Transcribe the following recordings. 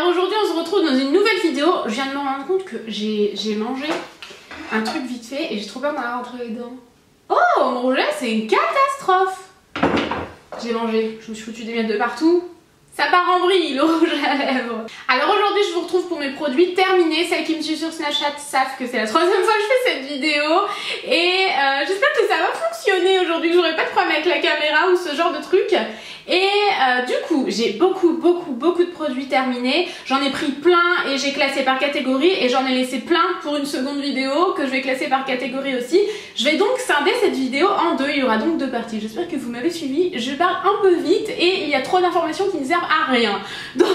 Alors aujourd'hui on se retrouve dans une nouvelle vidéo. Je viens de me rendre compte que j'ai mangé un truc vite fait et j'ai trop peur d'en avoir entre les dents. Oh mon rouge c'est une catastrophe. J'ai mangé, je me suis foutu des miettes de partout. Ça part en vrille le rouge à lèvres. Alors aujourd'hui je vous retrouve pour mes produits terminés. Celles qui me suivent sur Snapchat savent que c'est la troisième fois que je fais cette vidéo. Et j'espère que ça va fonctionner aujourd'hui, que j'aurai pas de problème avec la caméra ou ce genre de truc. Et du coup j'ai beaucoup de produits terminés. J'en ai pris plein et j'ai classé par catégorie. Et j'en ai laissé plein pour une seconde vidéo que je vais classer par catégorie aussi. Je vais donc scinder cette vidéo en deux. Il y aura donc deux parties. J'espère que vous m'avez suivi. Je parle un peu vite et il y a trop d'informations qui ne servent à rien. Donc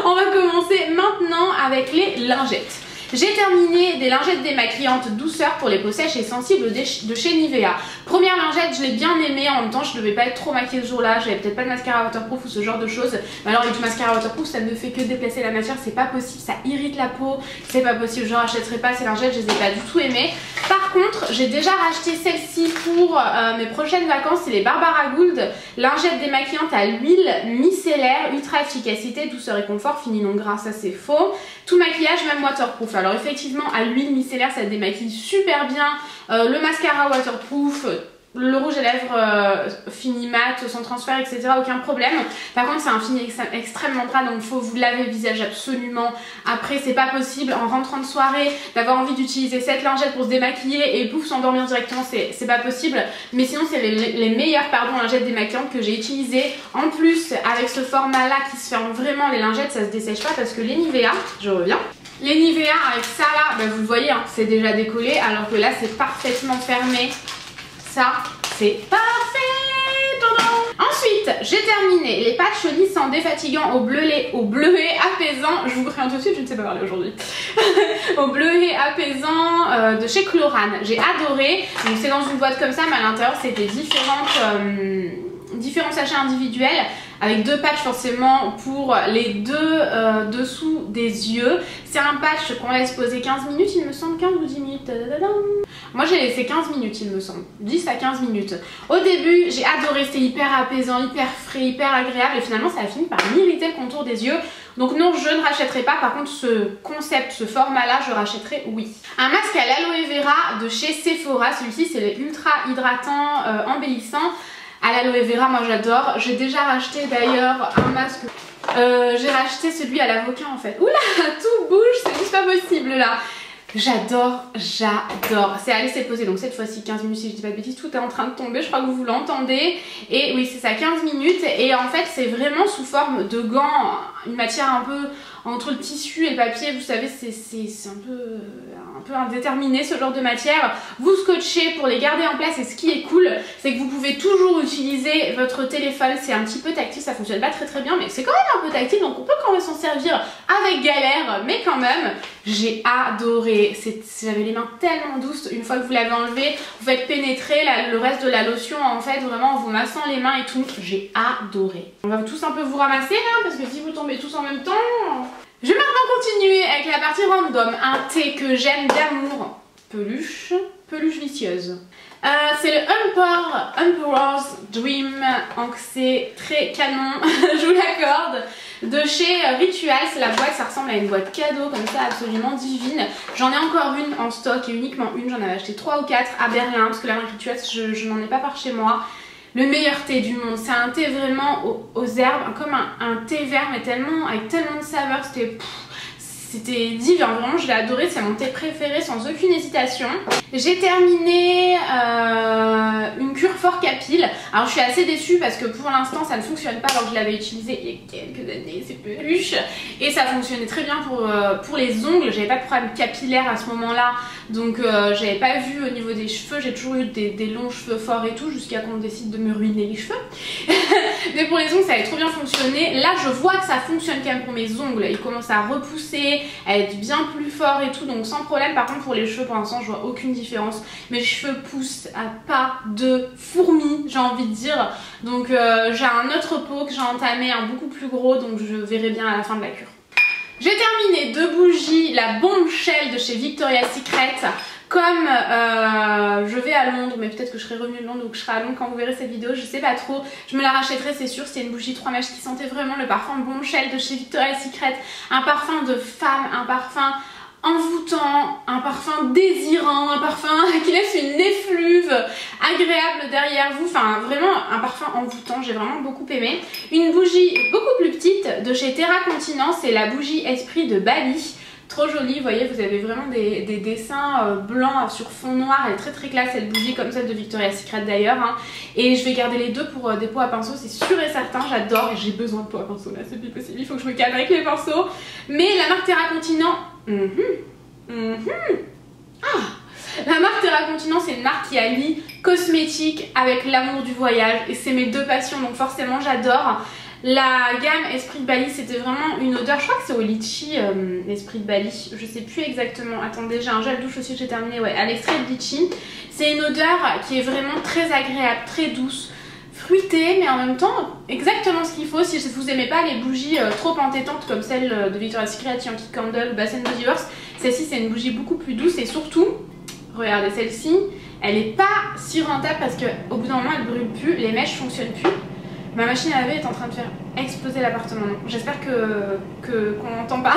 on va commencer maintenant avec les lingettes. J'ai terminé des lingettes démaquillantes douceur pour les peaux sèches et sensibles de chez Nivea. Première lingette, je l'ai bien aimée, en même temps je ne devais pas être trop maquillée ce jour-là, j'avais peut-être pas de mascara waterproof ou ce genre de choses. Mais alors avec du mascara waterproof, ça ne fait que déplacer la matière, c'est pas possible, ça irrite la peau, c'est pas possible, je rachèterai pas ces lingettes, je les ai pas du tout aimées. Par contre, j'ai déjà racheté celle-ci pour mes prochaines vacances, c'est les Barbara Gould, lingettes démaquillantes à l'huile micellaire, ultra efficacité, douceur et confort, fini non gras, ça c'est faux. Tout maquillage, même waterproof. Alors effectivement, à l'huile micellaire, ça démaquille super bien. Le mascara waterproof, le rouge à lèvres fini mat, sans transfert, etc. Aucun problème. Par contre, c'est un fini extrêmement gras, donc il faut vous laver le visage absolument. Après, c'est pas possible en rentrant de soirée d'avoir envie d'utiliser cette lingette pour se démaquiller et pouf, s'endormir directement, c'est pas possible. Mais sinon, c'est les meilleures lingettes démaquillantes que j'ai utilisées. En plus, avec ce format-là qui se ferme vraiment, les lingettes, ça se dessèche pas parce que les Nivea, je reviens. Les Nivea avec ça là, bah vous le voyez, hein, c'est déjà décollé alors que là c'est parfaitement fermé. Ça, c'est parfait. Ensuite, j'ai terminé les patchs lissants défatigants au bleuet apaisant. Je vous préviens tout de suite, je ne sais pas parler aujourd'hui. Au bleuet apaisant de chez Chlorane. J'ai adoré. Donc c'est dans une boîte comme ça, mais à l'intérieur c'était différents sachets individuels avec deux patchs forcément pour les deux dessous des yeux. C'est un patch qu'on laisse poser 15 minutes, il me semble, 15 ou 10 minutes. Moi j'ai laissé 15 minutes il me semble, 10 à 15 minutes. Au début j'ai adoré, c'était hyper apaisant, hyper frais, hyper agréable et finalement ça a fini par m'irriter le contour des yeux. Donc non, je ne rachèterai pas, par contre ce concept, ce format là, je rachèterai oui. Un masque à l'aloe vera de chez Sephora, celui-ci c'est le ultra hydratant embellissant. À l'aloe vera, moi j'adore. J'ai déjà racheté d'ailleurs un masque. J'ai racheté celui à l'avocat en fait. Oula, tout bouge, c'est juste pas possible là. J'adore. C'est à laisser poser. Donc cette fois-ci 15 minutes si je dis pas de bêtises, tout est en train de tomber. Je crois que vous l'entendez. Et oui, c'est ça, 15 minutes. Et en fait, c'est vraiment sous forme de gants. Une matière un peu entre le tissu et le papier. Vous savez, c'est un peu indéterminé ce genre de matière. Vous scotchez pour les garder en place. Et ce qui est cool, c'est que vous pouvez toujours utiliser votre téléphone. C'est un petit peu tactile. Ça fonctionne pas très bien, mais c'est quand même un peu tactile. Donc on peut quand même s'en servir avec galère. Mais quand même, j'ai adoré. J'avais les mains tellement douces. Une fois que vous l'avez enlevé, vous faites pénétrer le reste de la lotion en fait vraiment en vous massant les mains et tout. J'ai adoré. On va tous un peu vous ramasser là parce que si vous tombez tous en même temps... Je vais maintenant continuer avec la partie random. Un thé que j'aime d'amour. Peluche vicieuse. C'est le Emperor's Dream. Donc c'est très canon, je vous l'accorde. De chez Ritual, c'est la boîte, ça ressemble à une boîte cadeau comme ça, absolument divine. J'en ai encore une en stock et uniquement une, j'en avais acheté 3 ou 4 à Berlin parce que la marque Ritual, je n'en ai pas par chez moi. Le meilleur thé du monde, c'est un thé vraiment aux herbes, comme un thé vert mais avec tellement de saveurs, c'était divin, vraiment je l'ai adoré, c'est mon thé préféré sans aucune hésitation. J'ai terminé une cure fort capile. Alors je suis assez déçue parce que pour l'instant ça ne fonctionne pas alors que je l'avais utilisé il y a quelques années, ces peluches. Et ça fonctionnait très bien pour les ongles, j'avais pas de problème capillaire à ce moment-là. Donc j'avais pas vu au niveau des cheveux, j'ai toujours eu des longs cheveux forts et tout jusqu'à qu'on décide de me ruiner les cheveux. Mais pour les ongles ça avait trop bien fonctionné. Là je vois que ça fonctionne quand même pour mes ongles, ils commencent à repousser, à être bien plus fort et tout, donc sans problème. Par contre pour les cheveux pour l'instant je vois aucune différence. Mes cheveux poussent à pas de fourmis, j'ai envie de dire. Donc j'ai un autre pot que j'ai entamé, un beaucoup plus gros, donc je verrai bien à la fin de la cure. J'ai terminé deux bougies, la Bombshell de chez Victoria's Secret. Comme je vais à Londres, mais peut-être que je serai revenue de Londres ou que je serai à Londres quand vous verrez cette vidéo, je sais pas trop, je me la rachèterai c'est sûr. C'est une bougie 3 mèches qui sentait vraiment le parfum Bombshell de chez Victoria's Secret, un parfum de femme, un parfum envoûtant, un parfum désirant, un parfum qui laisse une effluve agréable derrière vous, enfin vraiment un parfum envoûtant, j'ai vraiment beaucoup aimé. Une bougie beaucoup plus petite de chez Terra Continent, c'est la bougie Esprit de Bali. Trop jolie, vous voyez, vous avez vraiment des dessins blancs sur fond noir. Elle est très très classe cette bougie, comme celle de Victoria's Secret d'ailleurs, hein. Et je vais garder les deux pour des pots à pinceau, c'est sûr et certain, j'adore. Et j'ai besoin de pots à pinceau là, c'est plus possible, il faut que je me calme avec les pinceaux. Mais la marque Terra Continent, la marque Terra Continent, c'est une marque qui allie cosmétique avec l'amour du voyage. Et c'est mes deux passions, donc forcément j'adore. La gamme Esprit de Bali, c'était vraiment une odeur, je crois que c'est au litchi, Esprit de Bali, je sais plus exactement. Attendez, j'ai un gel douche aussi que j'ai terminé, ouais, à l'extrait de litchi. C'est une odeur qui est vraiment très agréable, très douce, fruitée, mais en même temps exactement ce qu'il faut. Si vous aimez pas les bougies trop entêtantes comme celle de Victoria's Secret, Yankee Candle ou Bath & Body Works, celle-ci c'est une bougie beaucoup plus douce. Et surtout, regardez celle-ci, elle est pas si rentable parce qu'au bout d'un moment elle brûle plus, les mèches fonctionnent plus. Ma machine à laver est en train de faire exploser l'appartement. J'espère qu'on n'entend pas.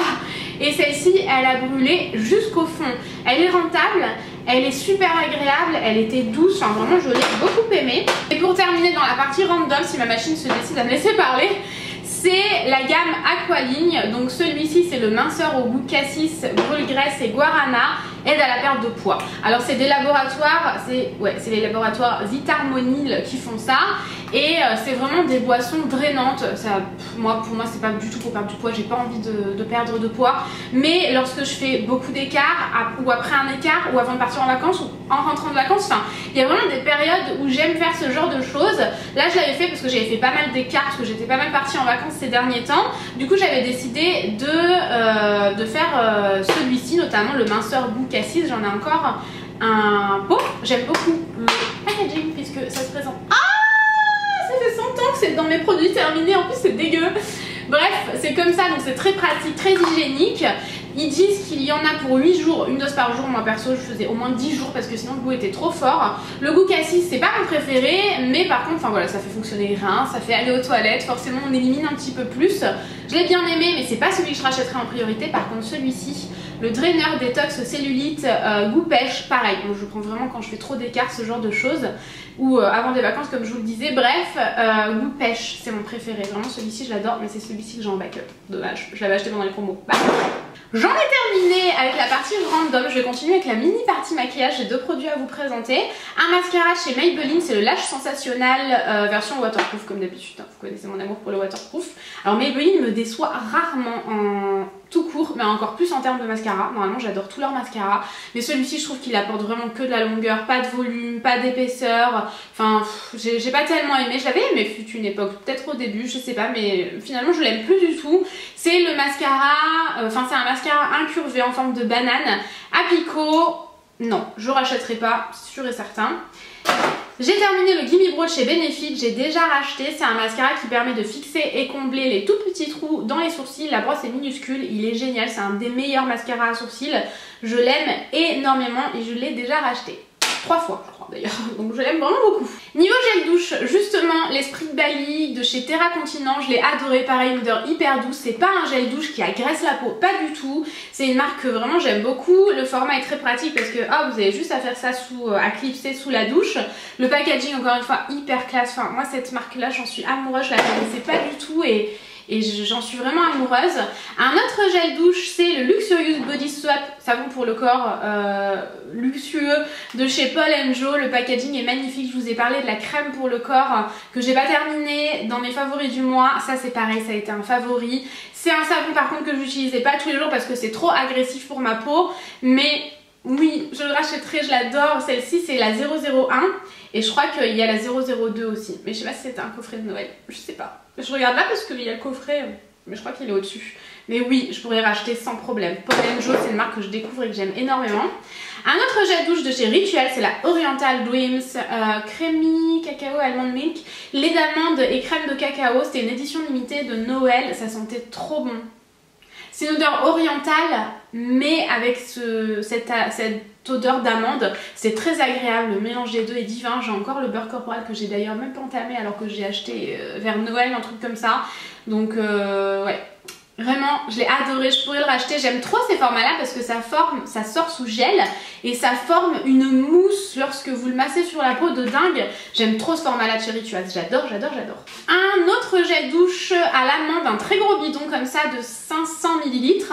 Et celle-ci, elle a brûlé jusqu'au fond. Elle est rentable, elle est super agréable, elle était douce. Enfin, vraiment, je l'ai beaucoup aimée. Et pour terminer dans la partie random, si ma machine se décide à me laisser parler, c'est la gamme Aqualigne. Donc celui-ci, c'est le minceur au goût cassis, brûle-graisse et guarana. Aide à la perte de poids. Alors c'est des laboratoires, c'est les laboratoires Vitarmonil qui font ça. Et c'est vraiment des boissons drainantes. Ça, pour moi c'est pas du tout pour perdre du poids, j'ai pas envie de perdre de poids. Mais lorsque je fais beaucoup d'écarts, ou après un écart, ou avant de partir en vacances, ou en rentrant de vacances, enfin, il y a vraiment des périodes où j'aime faire ce genre de choses. Là je l'avais fait parce que j'avais fait pas mal d'écarts, parce que j'étais pas mal partie en vacances ces derniers temps. Du coup j'avais décidé de faire celui-ci, notamment le minceur goût cassis. J'en ai encore un pot. J'aime beaucoup le packaging puisque ça se présente. Ça fait 100 ans que c'est dans mes produits terminés, en plus c'est dégueu. Bref, c'est comme ça, donc c'est très pratique, très hygiénique. Ils disent qu'il y en a pour 8 jours, une dose par jour. Moi perso je faisais au moins 10 jours parce que sinon le goût était trop fort. Le goût cassis c'est pas mon préféré, mais par contre, enfin voilà, ça fait fonctionner les reins, ça fait aller aux toilettes, forcément on élimine un petit peu plus. Je l'ai bien aimé, mais c'est pas celui que je rachèterai en priorité. Par contre celui-ci, le draineur détox cellulite goût pêche, pareil, je prends vraiment quand je fais trop d'écart, ce genre de choses, ou avant des vacances comme je vous le disais. Bref, goût pêche c'est mon préféré, vraiment celui-ci je l'adore, mais c'est celui-ci que j'ai en backup, dommage, je l'avais acheté pendant les promos. J'en ai terminé avec la partie random, je vais continuer avec la mini partie maquillage. J'ai deux produits à vous présenter. Un mascara chez Maybelline, c'est le Lash Sensationnel version waterproof comme d'habitude, hein. Vous connaissez mon amour pour le waterproof. Alors Maybelline me déçoit rarement en tout court, mais encore plus en termes de mascara. Normalement j'adore tous leurs mascaras, mais celui-ci je trouve qu'il apporte vraiment que de la longueur, pas de volume, pas d'épaisseur. Enfin j'ai pas tellement aimé, je l'avais aimé fut une époque, peut-être au début, je sais pas, mais finalement je l'aime plus du tout. C'est le mascara, c'est un mascara incurvé en forme de banane à picot. Non, je rachèterai pas, sûr et certain. J'ai terminé le Gimme Brow chez Benefit, j'ai déjà racheté. C'est un mascara qui permet de fixer et combler les tout petits trous dans les sourcils. La brosse est minuscule, il est génial, c'est un des meilleurs mascaras à sourcils. Je l'aime énormément et je l'ai déjà racheté 3 fois je crois d'ailleurs, donc je l'aime vraiment beaucoup. Niveau gel douche, justement l'Esprit de Bali de chez Terra Continent, je l'ai adoré, pareil, une odeur hyper douce. C'est pas un gel douche qui agresse la peau, pas du tout. C'est une marque que vraiment j'aime beaucoup. Le format est très pratique parce que vous avez juste à faire ça à clipser sous la douche. Le packaging encore une fois hyper classe. Enfin moi cette marque là j'en suis amoureuse, je la connaissais pas du tout et j'en suis vraiment amoureuse. Un autre gel douche, c'est le Luxurious Body Swap, savon pour le corps luxueux de chez Paul & Joe. Le packaging est magnifique. Je vous ai parlé de la crème pour le corps que j'ai pas terminé dans mes favoris du mois. Ça c'est pareil, ça a été un favori. C'est un savon par contre que j'utilisais pas tous les jours parce que c'est trop agressif pour ma peau, mais oui, je le rachèterai, je l'adore. Celle-ci c'est la 001 et je crois qu'il y a la 002 aussi, mais je sais pas si c'était un coffret de Noël, je sais pas. Je regarde là parce qu'il y a le coffret, mais je crois qu'il est au-dessus. Mais oui, je pourrais racheter sans problème. Paul & Joe, c'est une marque que je découvre et que j'aime énormément. Un autre gel douche de chez Rituel, c'est la Oriental Dreams Creamy Cacao Almond Milk. Lait d'amande et crème de cacao, c'était une édition limitée de Noël, ça sentait trop bon. C'est une odeur orientale, mais avec cette odeur d'amande. C'est très agréable, le mélange des deux est divin. J'ai encore le beurre corporel que j'ai d'ailleurs même pas entamé alors que j'ai acheté vers Noël, un truc comme ça. Donc ouais. Vraiment, je l'ai adoré, je pourrais le racheter. J'aime trop ces formats-là parce que ça sort sous gel et ça forme une mousse lorsque vous le massez sur la peau de dingue. J'aime trop ce format-là de Cherry Chewaz, j'adore. Un autre gel douche à l'amande, un très gros bidon comme ça de 500 ml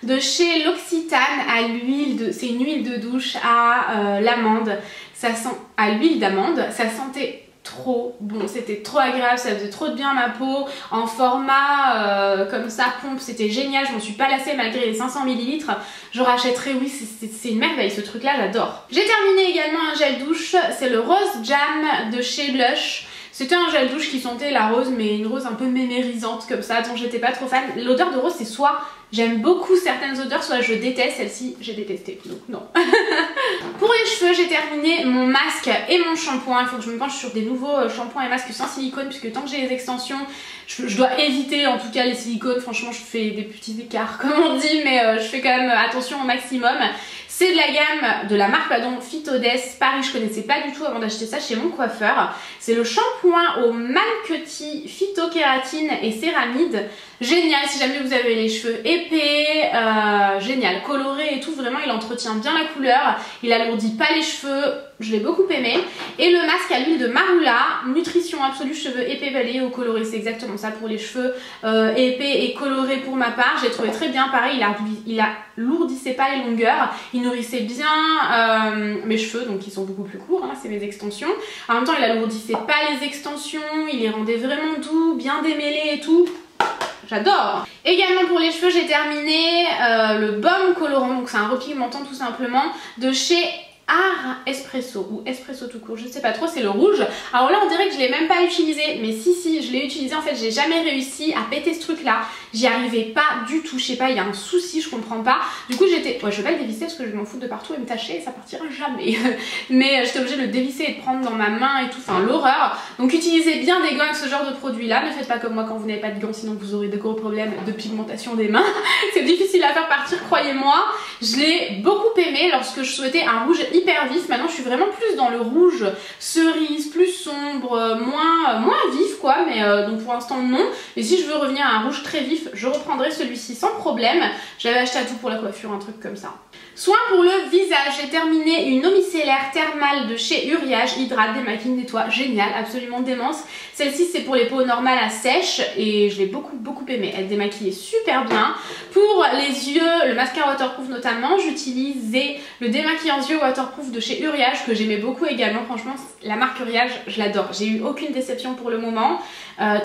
de chez L'Occitane à l'huile, c'est une huile de douche à l'amande. Ça sent à l'huile d'amande, ça sentait trop bon, c'était trop agréable, ça faisait trop de bien à ma peau, en format comme ça, pompe, c'était génial, je m'en suis pas lassée malgré les 500 ml, je rachèterai, oui, c'est une merveille ce truc là, j'adore. J'ai terminé également un gel douche, c'est le Rose Jam de chez Lush. C'était un gel douche qui sentait la rose, mais une rose un peu mémérisante comme ça, dont j'étais pas trop fan. L'odeur de rose, c'est soit j'aime beaucoup certaines odeurs, soit je déteste. Celle-ci, j'ai détesté, donc non. Pour les cheveux, j'ai terminé mon masque et mon shampoing. Il faut que je me penche sur des nouveaux shampoings et masques sans silicone, puisque tant que j'ai les extensions, je dois éviter en tout cas les silicones. Franchement, je fais des petits écarts, comme on dit, mais je fais quand même attention au maximum. C'est de la gamme de la marque Phytodes Paris, je connaissais pas du tout avant d'acheter ça chez mon coiffeur. C'est le shampoing au Malcuti phytokératine et céramide. Génial si jamais vous avez les cheveux épais, génial, coloré et tout, vraiment il entretient bien la couleur, il alourdit pas les cheveux, je l'ai beaucoup aimé. Et le masque à l'huile de marula, nutrition absolue, cheveux épais, balayés ou colorés, c'est exactement ça pour les cheveux épais et colorés pour ma part. J'ai trouvé très bien, pareil, il alourdissait pas les longueurs, il nourrissait bien mes cheveux, donc ils sont beaucoup plus courts, hein, c'est mes extensions. En même temps il alourdissait pas les extensions, il les rendait vraiment doux, bien démêlés et tout. J'adore. Également pour les cheveux, j'ai terminé le baume colorant, donc c'est un repigmentant tout simplement, de chez Art Espresso ou Espresso tout court, je sais pas trop, c'est le rouge. Alors là on dirait que je l'ai même pas utilisé, mais si je l'ai utilisé, en fait j'ai jamais réussi à péter ce truc là, j'y arrivais pas du tout, je sais pas, il y a un souci, je comprends pas. Du coup j'étais, ouais, je vais pas le dévisser parce que je m'en fous de partout et me tâcher et ça partira jamais. Mais j'étais obligée de le dévisser et de prendre dans ma main et tout, enfin l'horreur. Donc utilisez bien des gants avec ce genre de produit là, ne faites pas comme moi quand vous n'avez pas de gants, sinon vous aurez de gros problèmes de pigmentation des mains. C'est difficile à faire partir, croyez-moi. Je l'ai beaucoup aimé lorsque je souhaitais un rouge hyper vif. Maintenant je suis vraiment plus dans le rouge cerise, plus sombre, moins vif quoi, mais donc pour l'instant non. Mais si je veux revenir à un rouge très vif, je reprendrai celui-ci sans problème. J'avais acheté à tout pour la coiffure, un truc comme ça. Soin pour le visage, j'ai terminé une eau micellaire thermale de chez Uriage, hydrate, démaquille, nettoie, génial, absolument démence. Celle-ci c'est pour les peaux normales à sèche et je l'ai beaucoup aimé, elle démaquillait super bien. Pour les yeux, le mascara waterproof notamment, j'utilisais le démaquillant yeux waterproof de chez Uriage que j'aimais beaucoup également. Franchement la marque Uriage je l'adore, j'ai eu aucune déception pour le moment.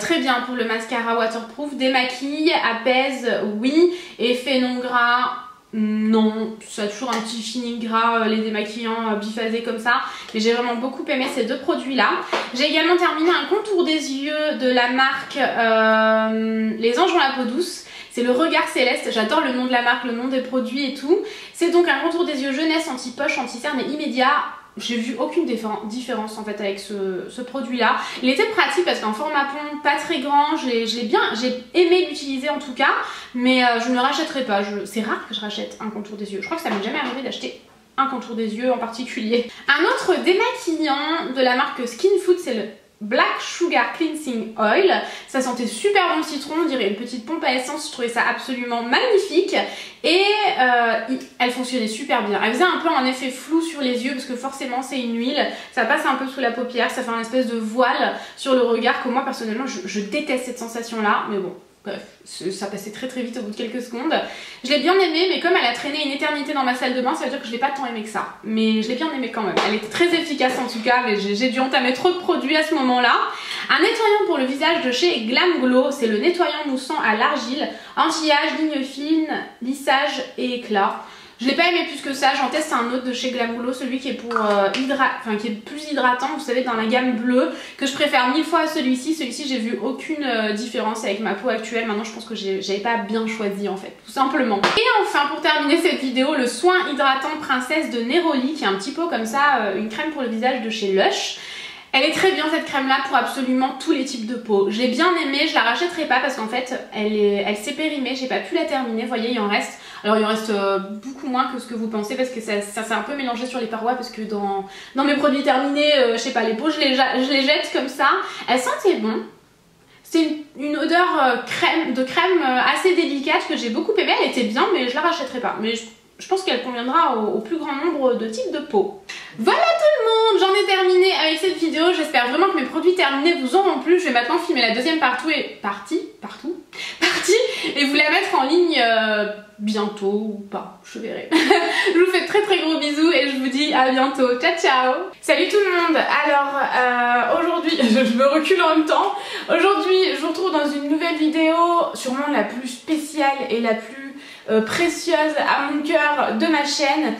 Très bien pour le mascara waterproof, démaquille, apaise, oui, effet non gras, non, ça a toujours un petit feeling gras, les démaquillants biphasés comme ça, mais j'ai vraiment beaucoup aimé ces deux produits là. J'ai également terminé un contour des yeux de la marque Les Anges ont la peau douce. C'est le Regard Céleste, j'adore le nom de la marque, le nom des produits et tout. C'est donc un contour des yeux jeunesse, anti-poche, anti-cerne et immédiat. J'ai vu aucune différence en fait avec ce produit là. Il était pratique parce qu'en format pont, pas très grand, j'ai aimé l'utiliser en tout cas, mais je ne le rachèterai pas. C'est rare que je rachète un contour des yeux. Je crois que ça m'est jamais arrivé d'acheter un contour des yeux en particulier. Un autre démaquillant de la marque Skin Food, c'est le Black Sugar Cleansing Oil. Ça sentait super bon le citron, on dirait une petite pompe à essence, je trouvais ça absolument magnifique. Et elle fonctionnait super bien. Elle faisait un peu un effet flou sur les yeux parce que forcément c'est une huile, ça passe un peu sous la paupière, ça fait un espèce de voile sur le regard que moi personnellement je déteste cette sensation là, mais bon. Bref, ça passait très vite au bout de quelques secondes. Je l'ai bien aimé, mais comme elle a traîné une éternité dans ma salle de bain, ça veut dire que je l'ai pas tant aimé que ça. Mais je l'ai bien aimé quand même. Elle était très efficace en tout cas, mais j'ai dû entamer trop de produits à ce moment-là. Un nettoyant pour le visage de chez Glam Glow, c'est le nettoyant moussant à l'argile, anti-âge, ligne fine, lissage et éclat. Je l'ai pas aimé plus que ça, j'en teste un autre de chez Glam Glow, celui qui est pour qui est plus hydratant, vous savez, dans la gamme bleue, que je préfère 1000 fois à celui-ci. Celui-ci j'ai vu aucune différence avec ma peau actuelle. Maintenant je pense que j'avais pas bien choisi en fait, tout simplement. Et enfin pour terminer cette vidéo, le soin hydratant princesse de Neroli, qui est un petit pot comme ça, une crème pour le visage de chez Lush. Elle est très bien cette crème là pour absolument tous les types de peau. Je l'ai bien aimée, je la rachèterai pas parce qu'en fait elle s'est périmée, j'ai pas pu la terminer, vous voyez il en reste. Alors il en reste beaucoup moins que ce que vous pensez parce que ça s'est un peu mélangé sur les parois parce que dans mes produits terminés, je sais pas, les peaux je les jette comme ça. Elle sentait bon. C'est une odeur de crème assez délicate que j'ai beaucoup aimée, elle était bien mais je la rachèterai pas. Mais je pense qu'elle conviendra au plus grand nombre de types de peau. Voilà tout le monde, j'en ai terminé avec cette vidéo. J'espère vraiment que mes produits terminés vous auront plu. Je vais maintenant filmer la deuxième partie et vous la mettre en ligne bientôt ou pas, je verrai. Je vous fais très très gros bisous et je vous dis à bientôt. Ciao ciao. Salut tout le monde. Alors aujourd'hui, je me recule en même temps. Aujourd'hui je vous retrouve dans une nouvelle vidéo, sûrement la plus spéciale et la plus précieuse à mon cœur de ma chaîne.